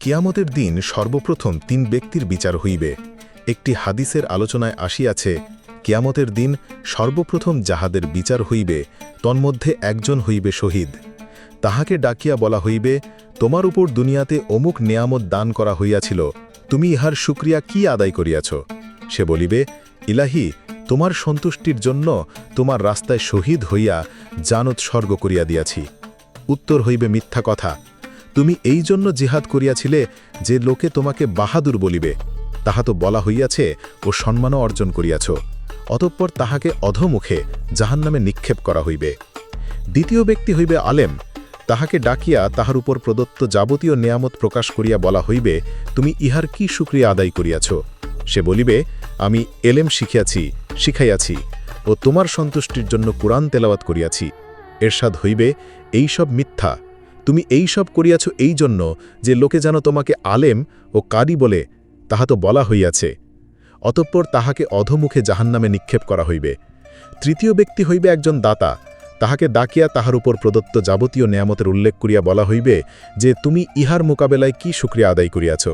কিয়ামতের দিন সর্বপ্রথম তিন ব্যক্তির বিচার হইবে। একটি হাদিসের আলোচনায় আসিয়াছে, কিয়ামতের দিন সর্বপ্রথম যাহাদের বিচার হইবে তন্মধ্যে একজন হইবে শহীদ। তাহাকে ডাকিয়া বলা হইবে, তোমার উপর দুনিয়াতে অমুক নেয়ামত দান করা হইয়াছিল, তুমি ইহার শুক্রিয়া কি আদায় করিয়াছ? সে বলিবে, ইলাহি, তোমার সন্তুষ্টির জন্য তোমার রাস্তায় শহীদ হইয়া জান উৎসর্গ করিয়া দিয়াছি। উত্তর হইবে মিথ্যা কথা, তুমি এই জন্য জিহাদ করিয়াছিলে যে লোকে তোমাকে বাহাদুর বলিবে, তাহা তো বলা হইয়াছে ও সম্মানও অর্জন করিয়াছ। অতঃপর তাহাকে অধোমুখে জাহান্নামে নিক্ষেপ করা হইবে। দ্বিতীয় ব্যক্তি হইবে আলেম, তাহাকে ডাকিয়া তাহার উপর প্রদত্ত যাবতীয় নেয়ামত প্রকাশ করিয়া বলা হইবে, তুমি ইহার কি শুক্রিয়া আদায় করিয়াছ? সে বলিবে, আমি এলেম শিখাইয়াছি ও তোমার সন্তুষ্টির জন্য কুরআন তেলাওয়াত করিয়াছি। এরশাদ হইবে, এই সব মিথ্যা, তুমি এই সব করিয়াছ এই জন্য যে লোকে যেন তোমাকে আলেম ও কারি বলে, তাহা তো বলা হইয়াছে। অতঃপর তাহাকে অধোমুখে জাহান্নামে নিক্ষেপ করা হইবে। তৃতীয় ব্যক্তি হইবে একজন দাতা, তাহাকে ডাকিয়া তাহার উপর প্রদত্ত যাবতীয় নেয়ামতের উল্লেখ করিয়া বলা হইবে যে তুমি ইহার মোকাবেলায় কি শুক্রিয়া আদায় করিয়াছ?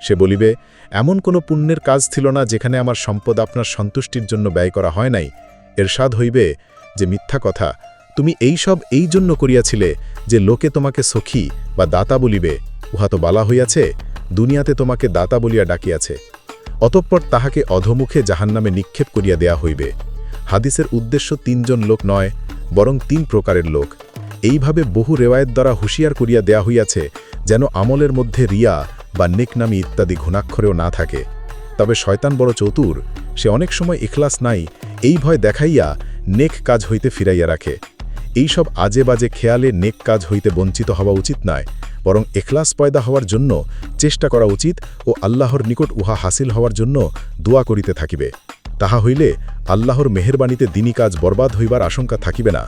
সে বলিবে, এমন কোনো পুণ্যের কাজ ছিল না যেখানে আমার সম্পদ আপনার সন্তুষ্টির জন্য ব্যয় করা হয় নাই। এরশাদ হইবে যে মিথ্যা কথা, তুমি এই সব এই জন্য করিয়াছিলে যে লোকে তোমাকে সখী বা দাতা বলিবে, উহা তো বলা হইয়াছে, দুনিয়াতে তোমাকে দাতা বলিয়া ডাকিয়াছে। অতঃপর তাহাকে অধোমুখে জাহান্নামে নিক্ষেপ করিয়া দেয়া হইবে। হাদিসের উদ্দেশ্য তিনজন লোক নয়, বরং তিন প্রকারের লোক। এইভাবে বহু রেওয়ায়েত দ্বারা হুঁশিয়ার করিয়া দেয়া হইয়াছে যেন আমলের মধ্যে রিয়া বা নেকনামি ইত্যাদি ঘুণাক্ষরেও না থাকে। তবে শয়তান বড় চতুর, সে অনেক সময় ইখলাস নাই এই ভয় দেখাইয়া নেক কাজ হইতে ফিরাইয়া রাখে। এইসব আজে বাজে খেয়ালে নেক কাজ হইতে বঞ্চিত হওয়া উচিত নয়, বরং এখলাস পয়দা হওয়ার জন্য চেষ্টা করা উচিত ও আল্লাহর নিকট উহা হাসিল হওয়ার জন্য দোয়া করিতে থাকিবে। তাহা হইলে আল্লাহর মেহেরবানিতে দিনী কাজ বরবাদ হইবার আশঙ্কা থাকিবে না।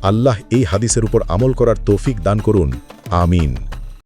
আল্লাহ এই হাদিসের উপর আমল করার তৌফিক দান করুন। আমিন।